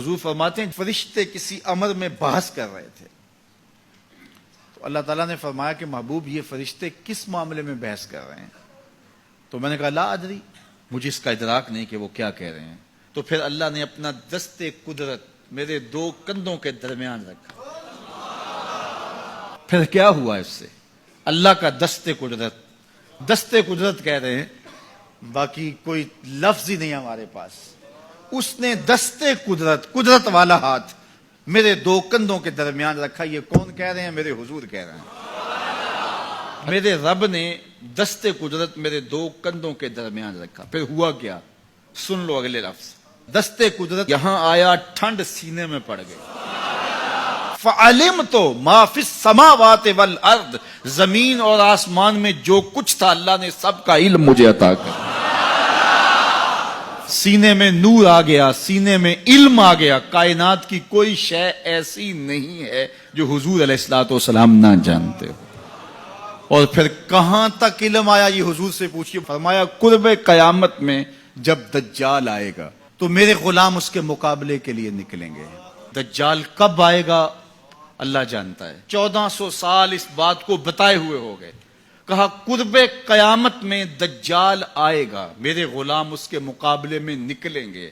حضور فرماتے ہیں فرشتے کسی امر میں بحث کر رہے تھے، تو اللہ تعالیٰ نے فرمایا کہ محبوب یہ فرشتے کس معاملے میں بحث کر رہے ہیں؟ تو میں نے کہا لا ادری، مجھے اس کا ادراک نہیں کہ وہ کیا کہہ رہے ہیں۔ تو پھر اللہ نے اپنا دست قدرت میرے دو کندھوں کے درمیان رکھا۔ پھر کیا ہوا اس سے؟ اللہ کا دست قدرت کہہ رہے ہیں، باقی کوئی لفظ ہی نہیں ہمارے پاس۔ اس نے دست قدرت والا ہاتھ میرے دو کندھوں کے درمیان رکھا۔ یہ کون کہہ رہے ہیں؟ میرے حضور کہہ رہے ہیں۔ میرے رب نے دست قدرت میرے دو کندھوں کے درمیان رکھا۔ پھر ہوا کیا؟ سن لو اگلے لفظ۔ دست قدرت یہاں آیا، ٹھنڈ سینے میں پڑ گئی۔ فَعَلِمْتُ مَا فِي السَّمَاوَاتِ وَالْأَرْضِ، زمین اور آسمان میں جو کچھ تھا اللہ نے سب کا علم مجھے عطا کر۔ سینے میں نور آ گیا، سینے میں علم آ گیا۔ کائنات کی کوئی شے ایسی نہیں ہے جو حضور علیہ الصلوۃ والسلام نہ جانتے ہو۔ اور پھر کہاں تک علم آیا یہ حضور سے پوچھیے۔ فرمایا قرب قیامت میں جب دجال آئے گا تو میرے غلام اس کے مقابلے کے لیے نکلیں گے۔ دجال کب آئے گا اللہ جانتا ہے۔ 1400 سال اس بات کو بتائے ہوئے ہو گئے۔ کہا قرب قیامت میں دجال آئے گا، میرے غلام اس کے مقابلے میں نکلیں گے۔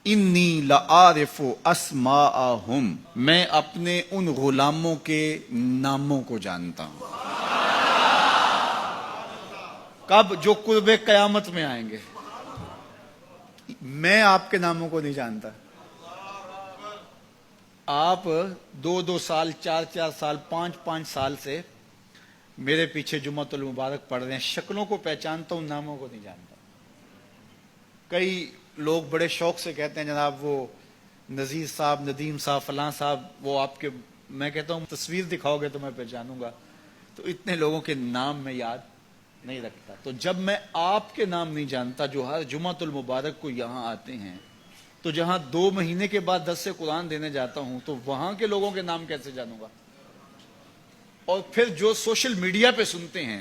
انی لعارف اسماءہم، میں اپنے ان غلاموں کے ناموں کو جانتا ہوں۔ کب؟ جو قرب قیامت میں آئیں گے۔ میں آپ کے ناموں کو نہیں جانتا۔ آپ 2 سال 4 سال 5 سال سے میرے پیچھے جمعۃ المبارک پڑھ رہے ہیں، شکلوں کو پہچانتا ہوں، ناموں کو نہیں جانتا۔ کئی لوگ بڑے شوق سے کہتے ہیں جناب وہ نذیر صاحب، ندیم صاحب، فلاں صاحب، وہ آپ کے، میں کہتا ہوں تصویر دکھاؤ گے تو میں پہچانوں گا۔ تو اتنے لوگوں کے نام میں یاد نہیں رکھتا۔ تو جب میں آپ کے نام نہیں جانتا جو ہر جمعۃ المبارک کو یہاں آتے ہیں، تو جہاں 2 مہینے کے بعد درس قرآن دینے جاتا ہوں تو وہاں کے لوگوں کے نام کیسے جانوں گا؟ اور پھر جو سوشل میڈیا پہ سنتے ہیں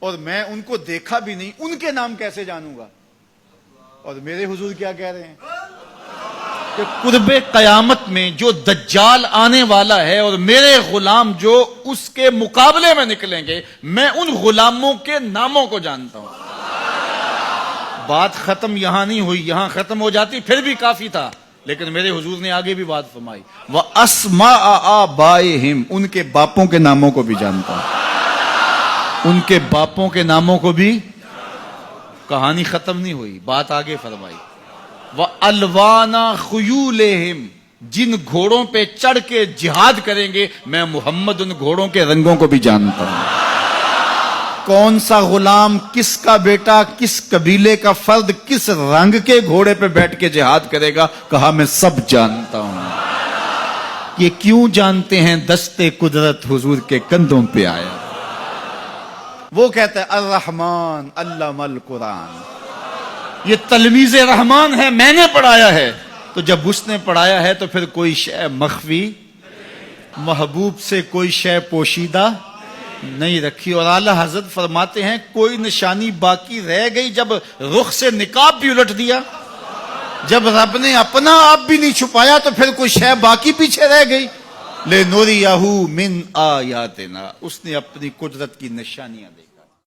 اور میں ان کو دیکھا بھی نہیں، ان کے نام کیسے جانوں گا؟ اور میرے حضور کیا کہہ رہے ہیں کہ قرب قیامت میں جو دجال آنے والا ہے اور میرے غلام جو اس کے مقابلے میں نکلیں گے، میں ان غلاموں کے ناموں کو جانتا ہوں۔ بات ختم یہاں نہیں ہوئی، یہاں ختم ہو جاتی پھر بھی کافی تھا، لیکن میرے حضور نے آگے بھی بات فرمائی۔ وَأَسْمَاءَ آبَائِهِمْ، ان کے باپوں کے ناموں کو بھی جانتا ہوں۔ ان کے باپوں کے ناموں کو بھی۔ کہانی ختم نہیں ہوئی، بات آگے فرمائی۔ وَأَلْوَانَ خُيُولِهِمْ، جن گھوڑوں پہ چڑھ کے جہاد کریں گے میں محمد ان گھوڑوں کے رنگوں کو بھی جانتا ہوں۔ کون سا غلام، کس کا بیٹا، کس قبیلے کا فرد کس رنگ کے گھوڑے پہ بیٹھ کے جہاد کرے گا، کہا میں سب جانتا ہوں۔ یہ کیوں جانتے ہیں؟ دست قدرت حضور کے کندھوں پہ آیا۔ وہ کہتا ہے الرحمن علم القرآن، یہ تلمیذ رحمان ہے، میں نے پڑھایا ہے۔ تو جب اس نے پڑھایا ہے تو پھر کوئی شے مخفی، محبوب سے کوئی شے پوشیدہ نہیں رکھی۔ اور اعلیٰ حضرت فرماتے ہیں کوئی نشانی باقی رہ گئی جب رخ سے نقاب بھی الٹ دیا، جب رب نے اپنا آپ بھی نہیں چھپایا تو پھر کوئی شے باقی پیچھے رہ گئی۔ لِنُرِيَهُ مِنْ آیاتنا، اس نے اپنی قدرت کی نشانیاں دی۔